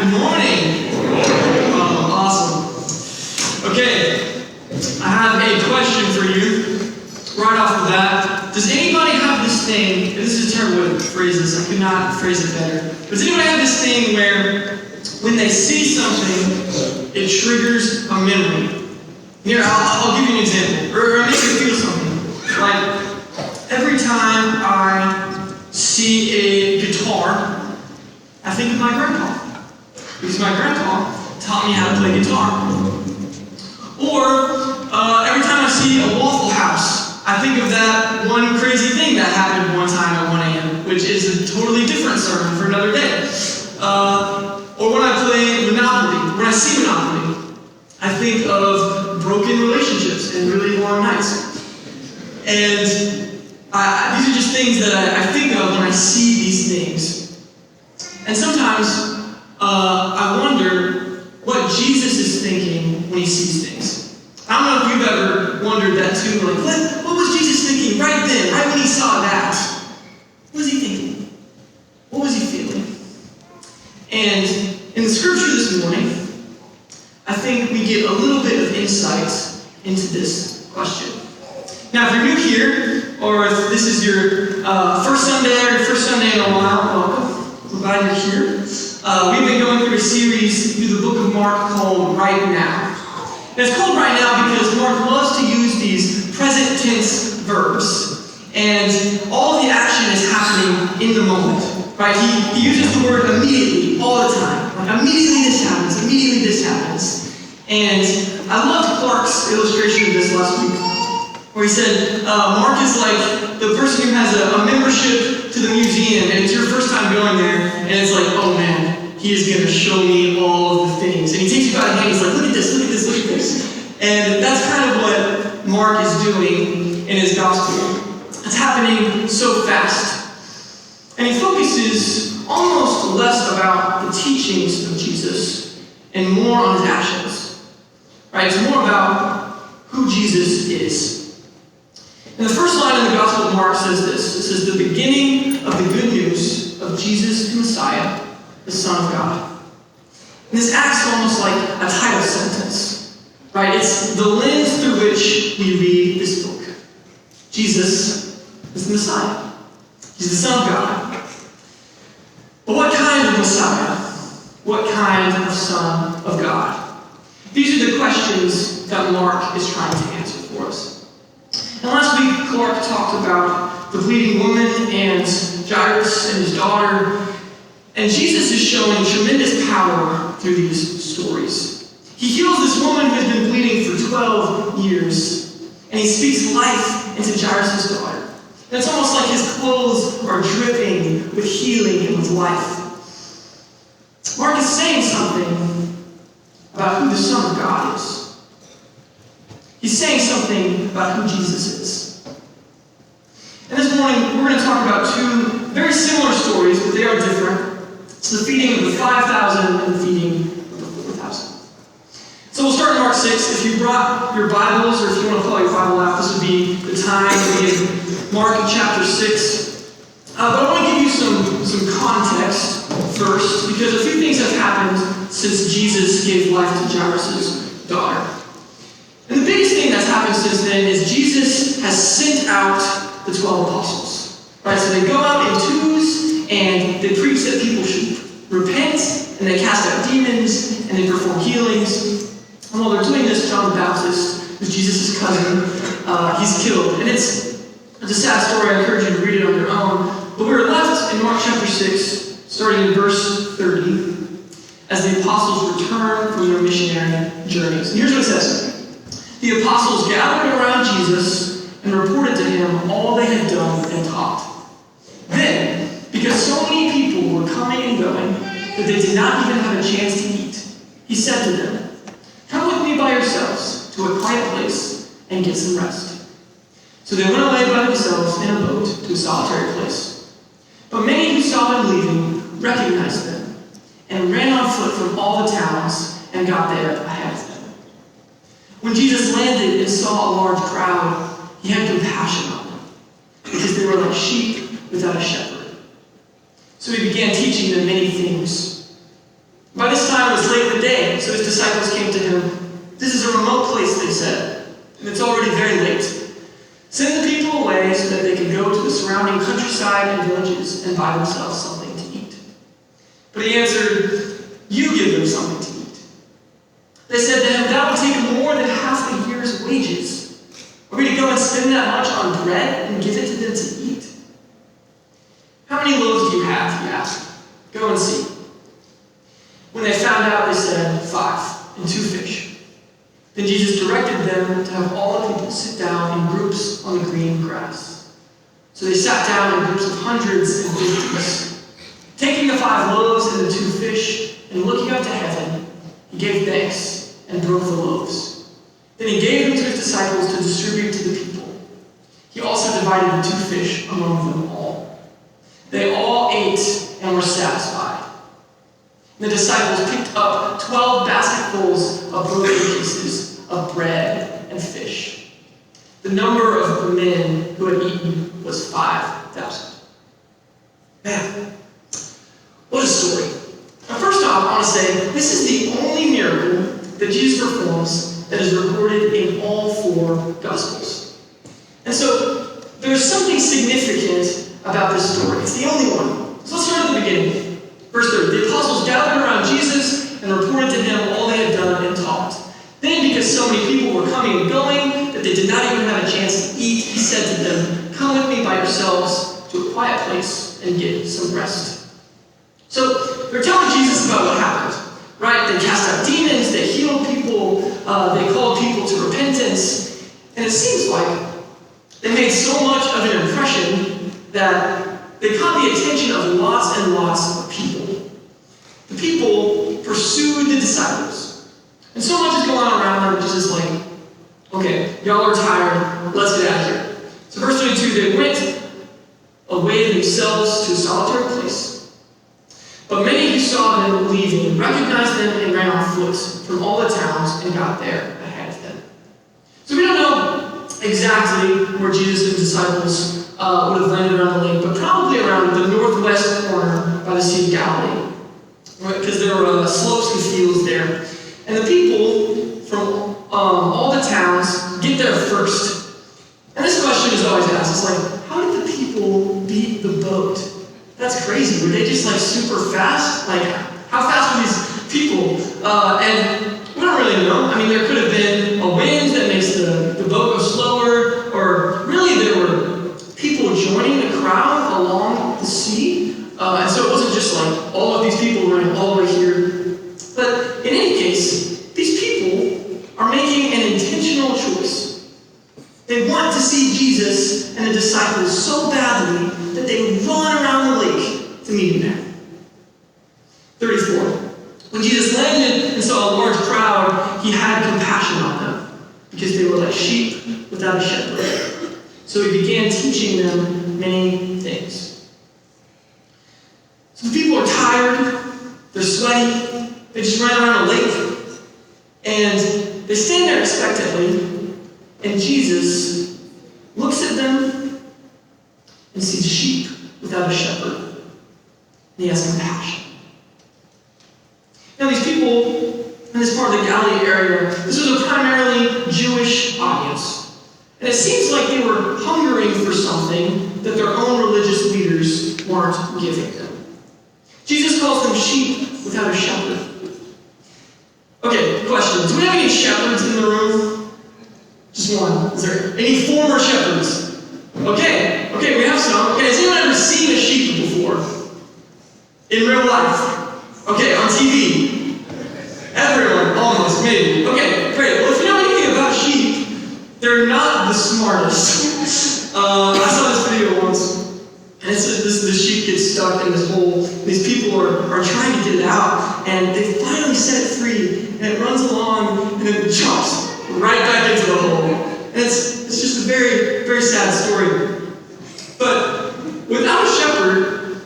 Good morning. Awesome. Okay, I have a question for you right off the bat. Does anybody have this thing, this is a terrible way to phrase this, I could not phrase it better. Does anybody have this thing where when they see something, it triggers a memory? Here, I'll give you an example, or make you feel something. Like, every time I see a guitar, I think of my grandpa. Because my grandpa taught me how to play guitar. Or, every time I see a Waffle House, I think of that one crazy thing that happened one time at 1 a.m., which is a totally different sermon for another day. Or when I play Monopoly, when I see Monopoly, I think of broken relationships and really long nights. And these are just things that I think of when I see these things. And sometimes, I wonder what Jesus is thinking when he sees things. I don't know if you've ever wondered that too. Like, what was Jesus thinking right then, right when he saw that? What was he thinking? What was he feeling? And in the scripture this morning, I think we get a little bit of insight into this question. Now, if you're new here, or if this is your first Sunday or your first Sunday in a while, welcome. We're glad you're here. We've been going through a series through the book of Mark called Right Now. And it's called Right Now because Mark loves to use these present tense verbs. And all the action is happening in the moment. Right? He uses the word immediately all the time. Like, immediately this happens, immediately this happens. And I loved Clark's illustration of this last week, where he said, Mark is like the person who has a membership to the museum, and it's your first time going there, and it's like, oh man, he is going to show me all of the things. And he takes you by the hand, he's like, look at this, look at this, look at this. And that's kind of what Mark is doing in his gospel. It's happening so fast. And he focuses almost less about the teachings of Jesus and more on his actions. Right? It's more about who Jesus is. And the first line in the Gospel of Mark says this. It says, the beginning of the good news of Jesus the Messiah, the Son of God. And this acts almost like a title sentence. Right? It's the lens through which we read this book. Jesus is the Messiah. He's the Son of God. But what kind of Messiah? What kind of Son of God? These are the questions that Mark is trying to answer for us. And last week, Clark talked about the bleeding woman and Jairus and his daughter. And Jesus is showing tremendous power through these stories. He heals this woman who has been bleeding for 12 years. And he speaks life into Jairus' daughter. And it's almost like his clothes are dripping with healing and with life. Mark is saying something about who the Son of God is. He's saying something about who Jesus is. And this morning, we're going to talk about two very similar stories, but they are different. It's the feeding of the 5,000 and the feeding of the 4,000. So we'll start in Mark 6. If you brought your Bibles, or if you want to call your Bible out, this would be the time to be in Mark chapter 6. But I want to give you some context first, because a few things have happened since Jesus gave life to Jairus' daughter. And the biggest thing that's happened since then is Jesus has sent out the 12 apostles. Right? So they go out in twos, and they preach that people should repent, and they cast out demons, and they perform healings. And while they're doing this, John the Baptist, who's Jesus' cousin, he's killed. And it's a sad story. I encourage you to read it on your own. But we're left in Mark chapter 6, starting in verse 30, as the apostles return from their missionary journeys. And here's what it says. The apostles gathered around Jesus and reported to him all they had done and taught. Then, because so many people were coming and going that they did not even have a chance to eat, he said to them, come with me by yourselves to a quiet place and get some rest. So they went away by themselves in a boat to a solitary place. But many who saw them leaving recognized them and ran on foot from all the towns and got there ahead of them. When Jesus landed and saw a large crowd, he had compassion on them because they were like sheep without a shepherd. So he began teaching them many things. By this late in the day, so his disciples came to him. "This is a remote place," they said, "and it's already very late. Send the people away so that they can go to the surrounding countryside and villages and buy themselves something to eat." But he answered, "You give them something to eat." They said to him, "That would take more than half a year's wages. Are we to go and spend that much on bread and give it to them to eat?" "How many loaves do you have?" he asked. "Go and see." When they found out, they said, 5 and 2 fish. Then Jesus directed them to have all the people sit down in groups on the green grass. So they sat down in groups of hundreds and fifties. Taking the 5 loaves and the 2 fish, and looking up to heaven, he gave thanks and broke the loaves. Then he gave them to his disciples to distribute to the people. He also divided the 2 fish among them all. They all ate and were satisfied. The disciples picked up 12 basketfuls of broken pieces of bread and fish. The number of the men who had eaten was 5,000. Man, what a story. Now, first off, I want to say this is the only miracle that Jesus performs that is recorded in all 4 Gospels. And so there's something significant about this story. It's the only one. So let's start at the beginning. Verse 30, the apostles gathered around Jesus and reported to him all they had done and taught. Then, because so many people were coming and going that they did not even have a chance to eat, he said to them, "Come with me by yourselves to a quiet place and get some rest." So they're telling Jesus about what happened, right? They cast out demons, they healed people, they called people to repentance, and it seems like they made so much of an impression that they caught the attention of lots and lots of people. The people pursued the disciples. And so much is going on around them, which is just like, okay, y'all are tired, let's get out of here. So verse 22, they went away themselves to a solitary place. But many who saw them leaving recognized them and ran on foot from all the towns and got there ahead of them. So we don't know exactly where Jesus and his disciples would have landed around the lake, but probably around the northwest corner by the Sea of Galilee, because there were slopes and fields there. And the people from all the towns get there first. And this question is always asked. It's like, how did the people beat the boat? That's crazy. Were they just like super fast? Like, how fast were these people? And we don't really know. I mean, there could have been a wind that makes the boat go slower, or really there were people joining the crowd along the sea. And so it wasn't just like all of these people running all the way here. But in any case, these people are making an intentional choice. They want to see Jesus and the disciples so badly that they run around the lake to meet him there. 34. When Jesus landed and saw a large crowd, he had compassion on them, because they were like sheep without a shepherd. So he began teaching them many things. So the people are tired, they're sweaty, they just ran around a lake, and they stand there expectantly, and Jesus looks at them and sees sheep without a shepherd, and he has compassion. Now these people in this part of the Galilee area, this was a primarily Jewish audience. And it seems like they were hungering for something that their own religious leaders weren't giving them. Jesus calls them sheep without a shepherd. Okay, question. Do we have any shepherds in the room? Just one. Is there any former shepherds? Okay, we have some. Okay, has anyone ever seen a sheep before? In real life? Okay, on TV? Everyone, almost, maybe. Okay, great. Well, if you know anything about sheep, they're not the smartest. I saw this video once, and it says the sheep gets stuck in this hole. These people are trying to get it out, and they finally set it free, and it runs along, and then it jumps right back into the hole. And it's just a very, very sad story. But without a shepherd,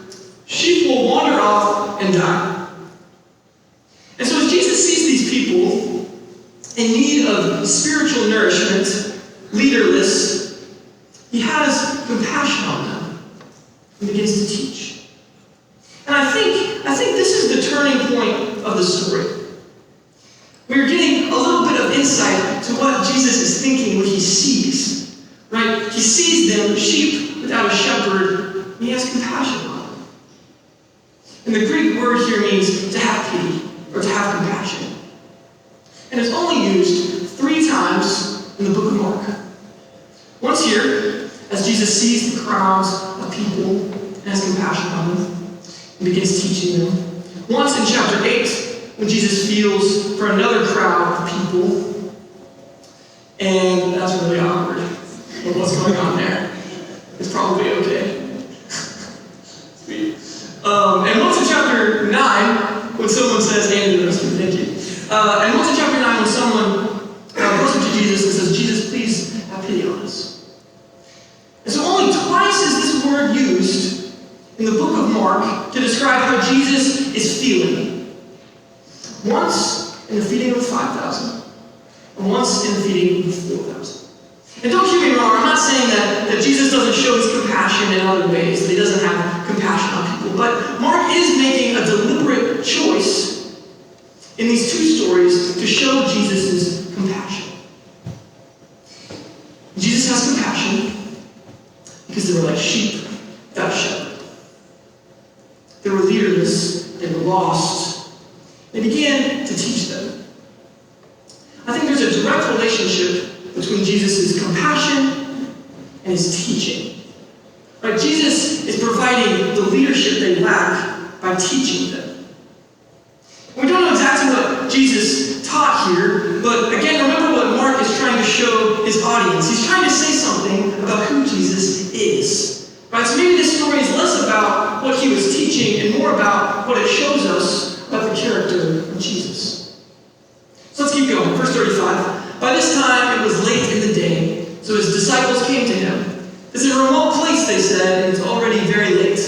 sheep will wander off and die. And so as Jesus sees these people in need of spiritual nourishment, leaderless, he has compassion on them and begins to teach. And I think this is the turning point of the story. We're getting a little bit of insight to what Jesus is thinking when he sees, right? He sees them, sheep without a shepherd, and he has compassion on them. And the Greek word here means to have pity, or to have compassion. And it's only used 3 times in the book of Mark. Once here, as Jesus sees the crowds of people and has compassion on them, and begins teaching them. Once in chapter 8, when Jesus feels for another crowd of people, and that's really awkward. But what's going on there? It's probably okay. Sweet. And once in chapter 9, when someone says, and the rest of you, thank you. And once in chapter 9, when someone goes up to Jesus and says, Jesus, please have pity on us. And so only twice is this word used in the book of Mark to describe how Jesus is feeling. Once in the feeding of the 5,000, and once in the feeding of the 4,000. And don't hear me wrong, I'm not saying that Jesus doesn't show his compassion in other ways, that he doesn't have compassion on people, but Mark is making a deliberate choice in these 2 stories to show Jesus' compassion. Jesus has compassion because they were like sheep without a shepherd. They were leaderless, they were lost. They began to teach them. I think there's a direct relationship between Jesus' compassion and his teaching. Right? Jesus is providing the leadership they lack by teaching them. We don't know exactly what Jesus taught here, but again, remember what Mark is trying to show his audience. He's trying to say something about who Jesus is. Right? So maybe this story is less about what he was teaching and more about what it shows us about the character of Jesus. So let's keep going. Verse 35. By this time it was late in the day, so his disciples came to him. This is a remote place, they said, and it's already very late.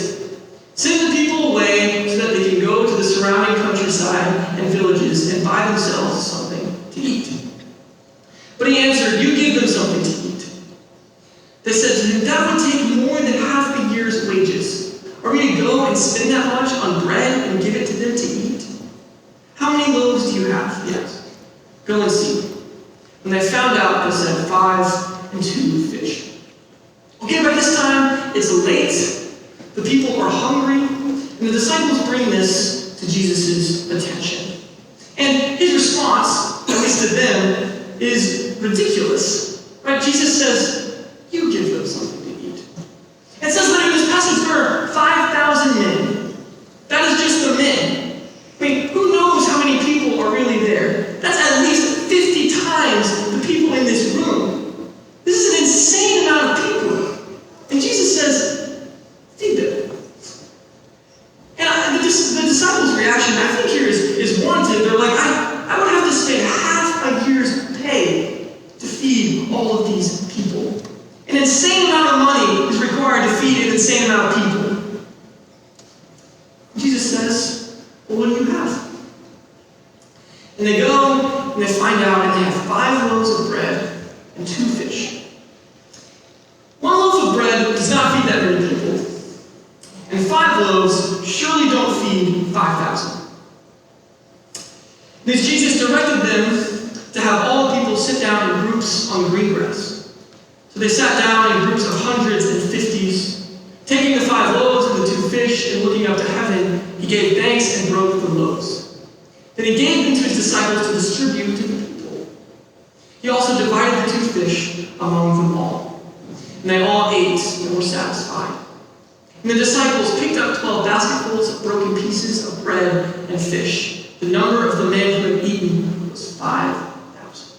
Send the people away so that they can go to the surrounding countryside and villages and buy themselves something to eat. But he answered, you give them something to eat. They said to him, that would take more than half a year's wages. Are we to go and spend that much on bread and give it to them to eat? How many loaves do you have? Yes. Go and see. When they found out, they said 5 and 2 fish. Okay, by this time, it's late. The people are hungry. And the disciples bring this to Jesus' attention. And his response, at least to them, is ridiculous. Right? Jesus says, you give them something to eat. It says that in this passage there are 5,000 men. That is just the men. I mean, who knows how many people are really there? That's at least 50 times the people in this room. This is an insane amount of people. And Jesus says, feed them. And the disciples' reaction, I think here is warranted. They're like, I would have to spend half a year's pay to feed all of these people. An insane amount of money is required to feed an insane amount of people. Jesus says, well, what do you have? And they go and they find out and they have 5 loaves of bread and 2 fish. 1 loaf of bread does not feed that many people. And 5 loaves surely don't feed 5,000. Then Jesus directed them to have all the people sit down in groups on green grass. So they sat down in groups of hundreds and 50s. Taking the 5 loaves and the 2 fish and looking up to heaven, he gave thanks and broke the loaves. Then he gave them to his disciples to distribute to the people. He also divided the 2 fish among them all. And they all ate and were satisfied. And the disciples picked up 12 basketfuls of broken pieces of bread and fish. The number of the men who had eaten was 5,000.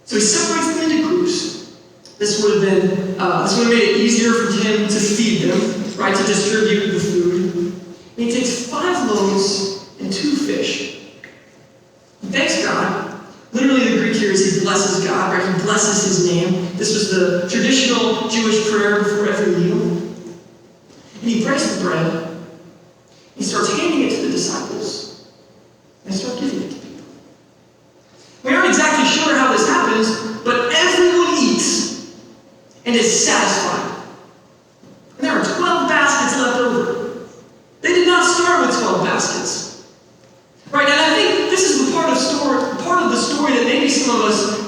So he separates them into groups. This would have made it easier for him to feed them, right, to distribute the food. And he takes 5 loaves and 2 fish. He thanks God. Literally, the Greek here is he blesses God, right? He blesses his name. This was the traditional Jewish prayer before every meal. And he breaks the bread. He starts handing it to the disciples. And they start giving it to people. We aren't exactly sure how this happens, but everyone eats and is satisfied. And there are 12 baskets left over. They did not start with 12 baskets. Right? And I think this is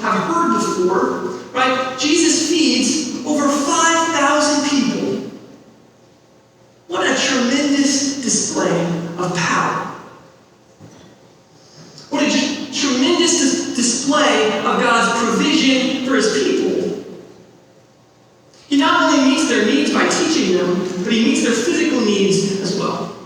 have heard before, right? Jesus feeds over 5,000 people. What a tremendous display of power. What a tremendous display of God's provision for his people. He not only meets their needs by teaching them, but he meets their physical needs as well.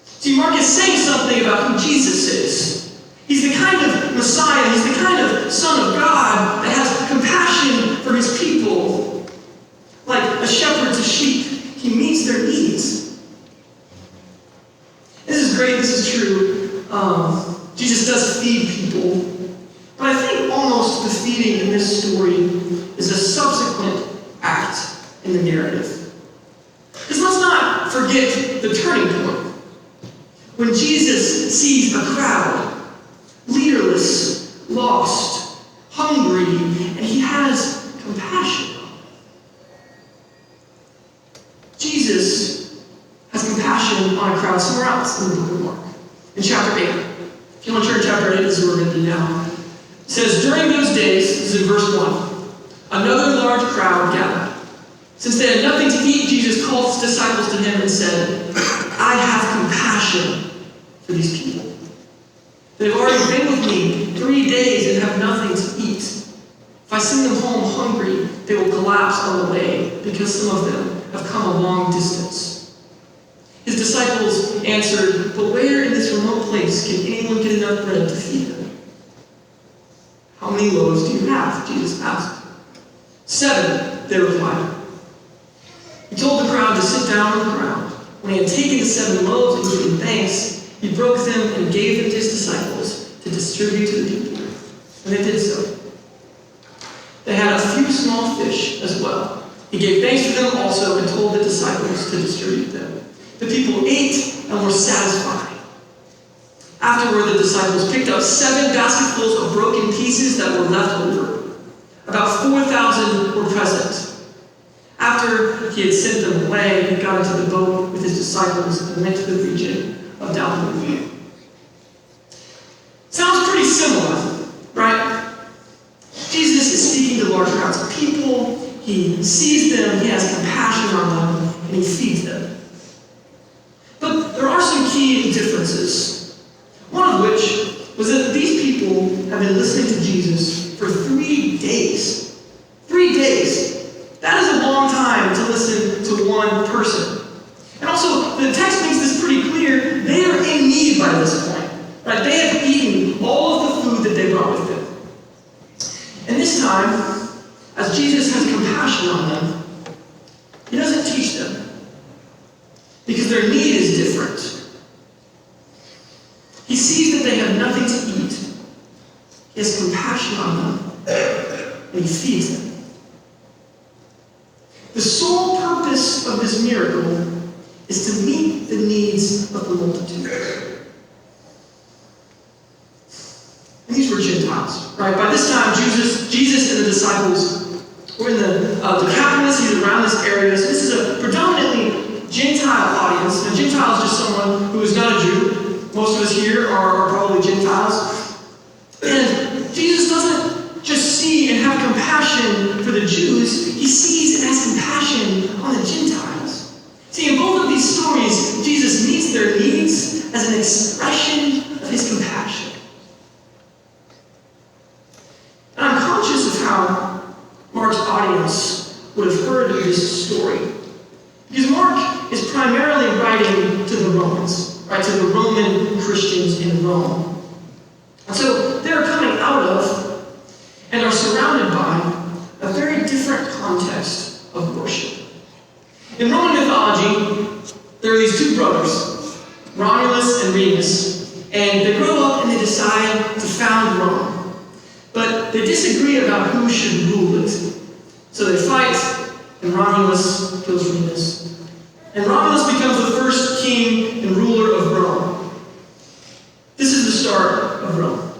See, Mark is saying something about who Jesus is. He's the kind of Messiah, he's the kind of Son of God that has compassion for his people. Like a shepherd to sheep, he meets their needs. This is great, this is true. Jesus does feed people, but I think almost the feeding in this story is a subsequent act in the narrative. Because let's not forget the turning point. When Jesus sees a crowd, leaderless, lost, hungry, and he has compassion. Jesus has compassion on a crowd somewhere else in the book of Mark. In chapter 8. If you want to turn to chapter 8, this is where we're going to be now. It says, during those days, this is in verse 1, another large crowd gathered. Since they had nothing to eat, Jesus called his disciples to him and said, I have compassion for these people. They've already been with me 3 days and have nothing to eat. If I send them home hungry, they will collapse on the way because some of them have come a long distance. His disciples answered, but where in this remote place can anyone get enough bread to feed them? How many loaves do you have? Jesus asked. 7, they replied. He told the crowd to sit down on the ground. When he had taken the 7 loaves and given thanks, he broke them and gave them to his disciples to distribute to the people. And they did so. They had a few small fish as well. He gave thanks to them also and told the disciples to distribute them. The people ate and were satisfied. Afterward, the disciples picked up 7 basketfuls of broken pieces that were left over. About 4,000 were present. After he had sent them away, he got into the boat with his disciples and went to the region of Galilee. Sounds pretty similar, right? Jesus is speaking to large crowds of people. He sees them, he has compassion on them, and he feeds them. But there are some key differences. One of which was that these people have been listening to Jesus for 3 days. 3 days. That is a long time to listen to one person. And also, the text makes this pretty clear. They are in need by this point. Right? They have eaten all of the food that they brought with them. And this time, as Jesus has compassion on them, he doesn't teach them. Because their need is different. He sees that they have nothing to eat. He has compassion on them. And he feeds them. The sole purpose of this miracle is to meet the needs of the multitude. And these were Gentiles, right? By this time, Jesus and the disciples were in the Decapolis, he's around this area. So this is a predominantly Gentile audience. Now, Gentile is just someone who is not a Jew. Most of us here are probably Gentiles. And Jesus doesn't just see and have compassion for the Jews. He sees and has compassion on the Gentiles. See, in both of these stories, Jesus meets their needs as an expression of his compassion. And I'm conscious of how Mark's audience would have heard of this story. Because Mark is primarily writing to the Romans, right, to the Roman Christians in Rome. And so they're coming out of and are surrounded by a very different context of worship. In Roman mythology, there are these 2 brothers, Romulus and Remus, and they grow up and they decide to found Rome. But they disagree about who should rule it. So they fight, and Romulus kills Remus. And Romulus becomes the first king and ruler of Rome. This is the start of Rome.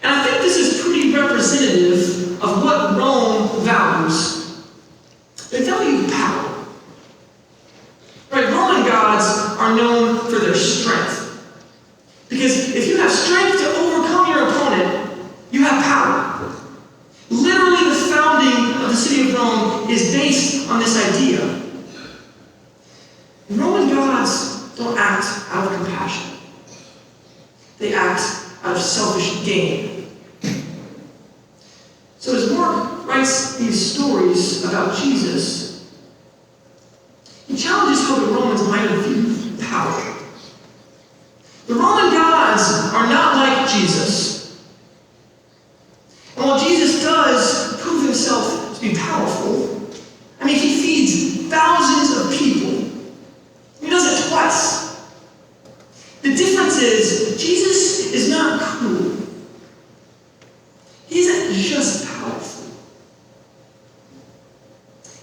And I think this is pretty representative of what Rome values. They value power. Right? Roman gods are known for their strength. Because if you have strength to overcome your opponent, you have power. on this idea. Roman gods don't act out of compassion. They act out of selfish gain. So as Mark writes these stories about Jesus, he challenges how the Romans might have viewed power. The Roman gods are not like Jesus. And while Jesus does prove himself to be powerful, he feeds thousands of people. He does it twice. The difference is, Jesus is not cruel. He isn't just powerful.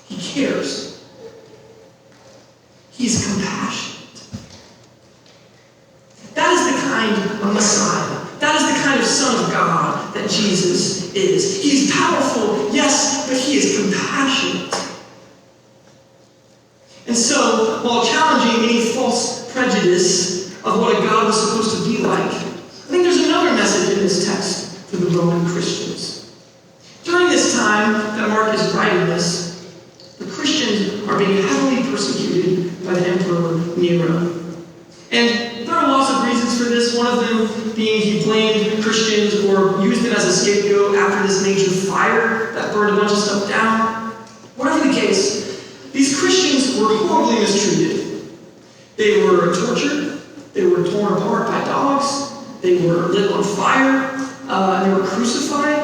He cares. He's compassionate. That is the kind of Messiah. That is the kind of Son of God that Jesus is. He is powerful, yes, but he is compassionate. And so, while challenging any false prejudice of what a God was supposed to be like, I think there's another message in this text for the Roman Christians. During this time that Mark is writing this, the Christians are being heavily persecuted by the Emperor Nero. And there are lots of reasons for this, one of them being he blamed Christians or used them as a scapegoat after this major fire that burned a bunch of stuff down. Whatever the case, these Christians were horribly mistreated. They were tortured, they were torn apart by dogs, they were lit on fire, they were crucified.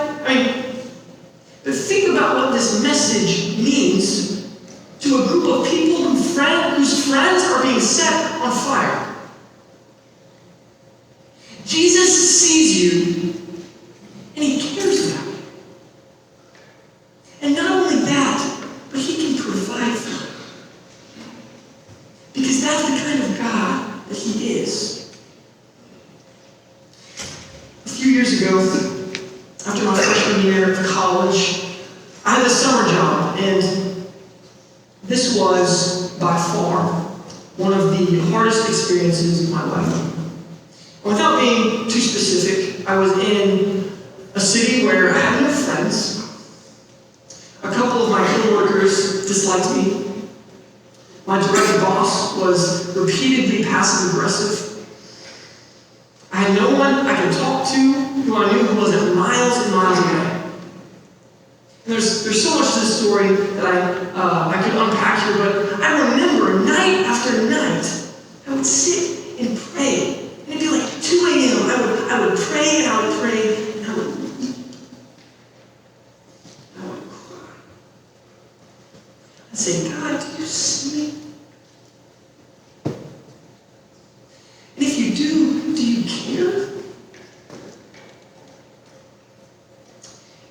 But think about what this message means to a group of people whose friends are being set on fire. Jesus sees you, and he cares about you. And not only that, but he can provide for you. Because that's the kind of God that he is. A few years ago, after my freshman year of college, I had a summer job, and this was, by far, one of the hardest experiences of my life. Without being too specific, I was in a city where I had no friends. A couple of my co-workers disliked me. My direct boss was repeatedly passive-aggressive. I had no one I could talk to who I knew who wasn't miles and miles away. And there's so much to this story that I could unpack here, but I remember night after night, I would sit and pray. And it'd be like 2 a.m. I would pray and I would pray and I would weep. I would cry. I'd say, God, do you see me? And if you do you care?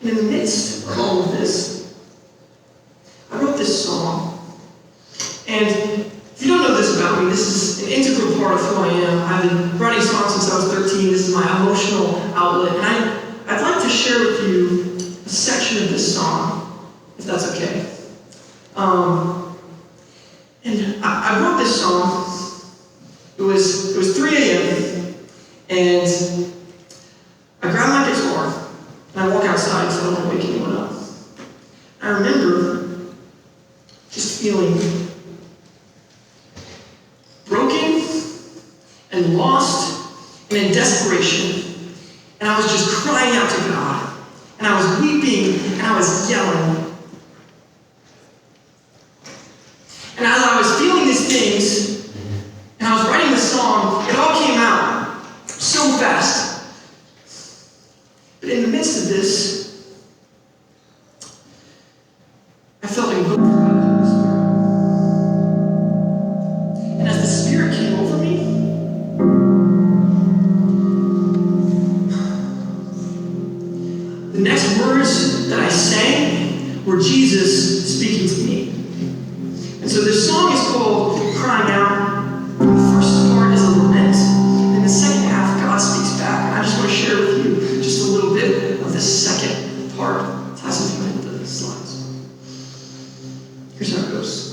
And in the midst of all of this, I wrote this song. And if you don't know this about me, this is an integral part of who I am. I've been writing songs since I was 13. This is my emotional outlet. And I'd like to share with you a section of this song, if that's okay. And I wrote this song. It was 3 a.m. and I grabbed my guitar and I walk outside because I don't want to wake anyone up. I remember just feeling broken and lost and in desperation. And I was just crying out to God. And I was weeping and I was yelling. And as I was feeling these things, and I was writing this song, it all came out so fast. But in the midst of this, I felt invoked by the Holy Spirit. And as the Spirit came over me, the next words that I sang were Jesus speaking to me. And so this song is called Crying Out. The first part is a lament, and the second half, God speaks back. And I just want to share with you just a little bit of this second part. It has something to do with the slides. Here's how it goes.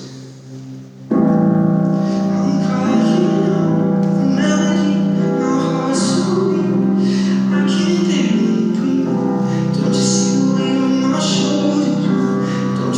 Don't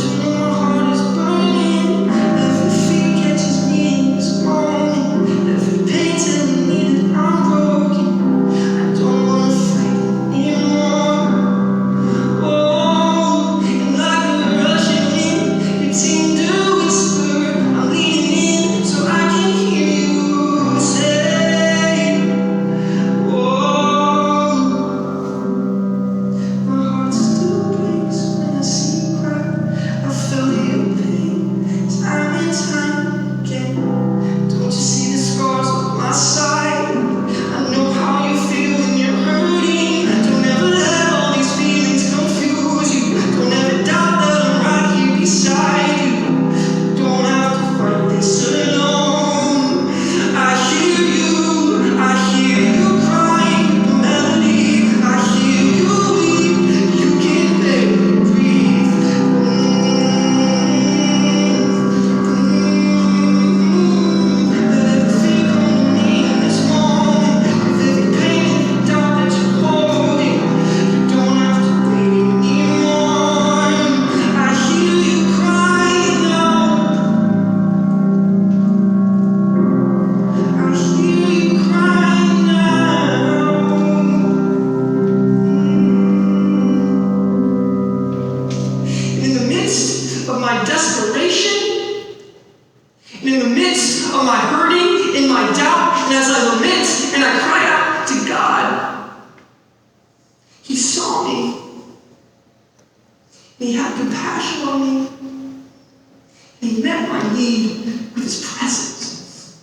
met my need with his presence.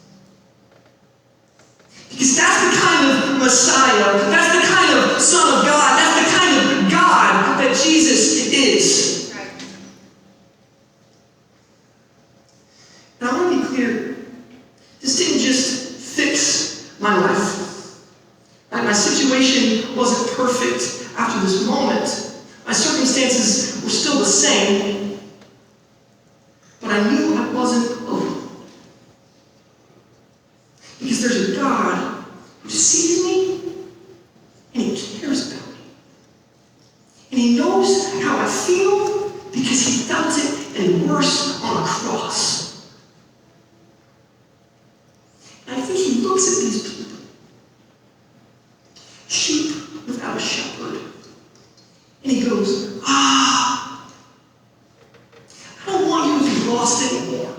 Because that's the kind of Messiah, that's the kind of Son of God, that's the kind of God that Jesus is. And I want to be clear, this didn't just fix my life. My situation wasn't perfect after this moment. My circumstances were still the same. But I knew I wasn't alone. Because there's a God who sees me and he cares about me. And he knows how I feel because he felt it and worse on a cross. And I think he looks at these people, sheep without a shepherd, and he goes, I don't want you to be lost anymore.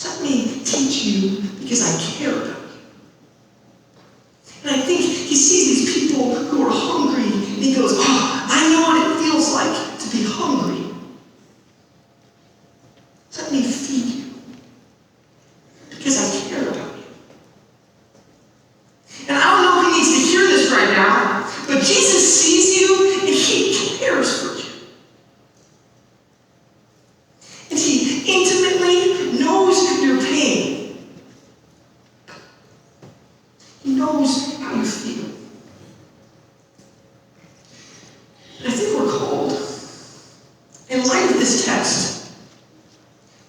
Let me teach you because I care about you. And I think he sees these people who are hungry, and he goes, I know what it feels like to be hungry. Let me feed you because I care about you. And I don't know who needs to hear this right now, but Jesus sees you and he cares for you. And he intimately knows your pain. He knows how you feel. And I think we're called, in light of this text,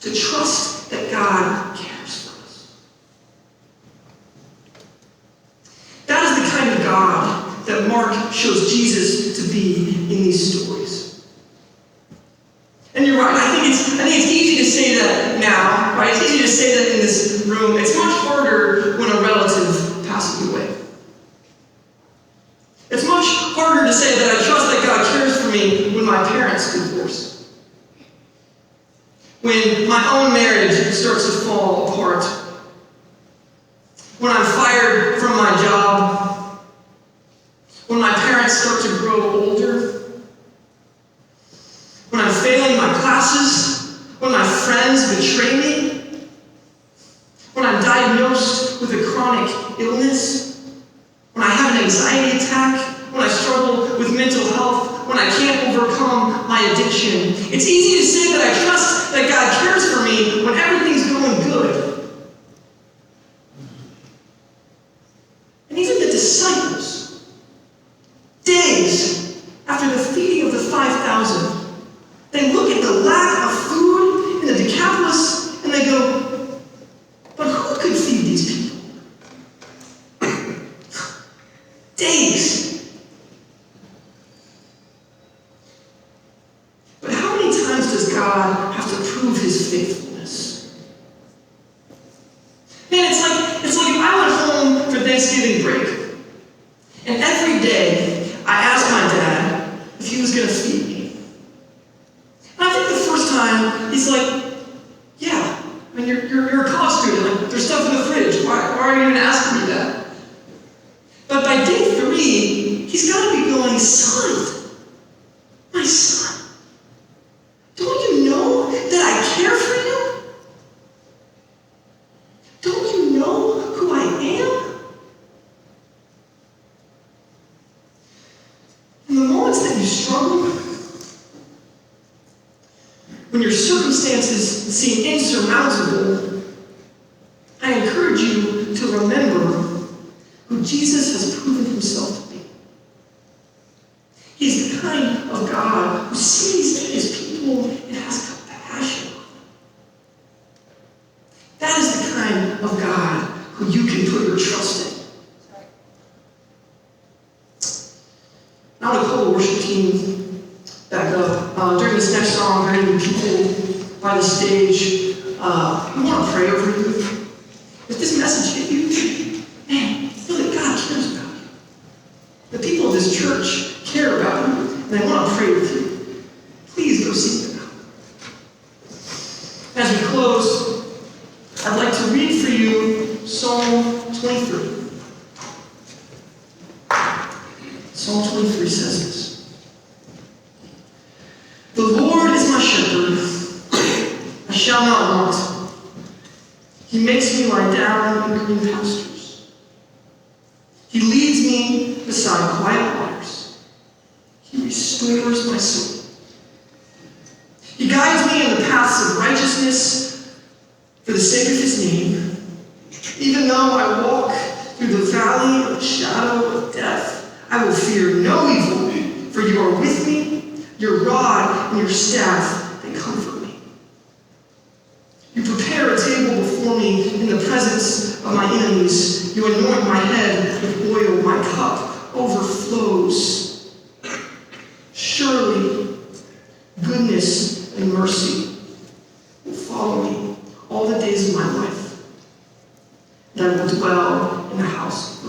to trust that God cares for us. That is the kind of God that Mark shows Jesus to be in these stories. And you're right, I think it's easy to say that now, right? It's easy to say that in this room. It's much harder when a relative passes away. It's much harder to say that I trust that God cares for me when my parents divorce. When my own marriage starts to fall apart. When I'm fired from my job. When my parents start to grow older. When I'm failing my classes. When my friends betray me. When I'm diagnosed with a chronic illness. When I have an anxiety attack. When I struggle with mental health. When I can't overcome my addiction. It's easy to say that I trust that God cares for me when everything's going good. And even the disciples, days after the feeding of the 5,000, they look at the lack of food in the Decapolis and they go, but who could feed these people? Days. But how many times does God have to prove his faithfulness? Man, it's like if I went home for Thanksgiving break, and every day I asked my dad if he was going to feed me. And I think the first time, he's like, yeah, I mean, you're a college student, like, there's stuff in the fridge, why are you even asking me that? But by day 3, he's got to be going, son, my son, don't you know that I care for you? Don't you know who I am? In the moments that you struggle, when your circumstances seem insurmountable, I encourage you to remember who Jesus has proven himself to be. He's the kind of God who sees his people and has compassion. That is the kind of God who you can put your trust in. I want to call the worship team back up. During this next song, there are going to be people by the stage. We want to pray over you. If this message hit you, man, know that God cares about you. The people of this church care about you, and they want to pray with you. Please go seek them out. As we close, I'd like to read for you Psalm 23. Psalm 23 says this. The Lord is my shepherd. makes me lie down in green pastures. He leads me beside quiet waters. He restores my soul. He guides me in the paths of righteousness for the sake of his name. Even though I walk through the valley of the shadow of death, I will fear no evil, for you are with me. Your rod and your staff, they comfort me. You prepare a table before me in the presence of my enemies. You anoint my head with oil. My cup overflows. Surely, goodness and mercy will follow me all the days of my life, and I will dwell in the house of the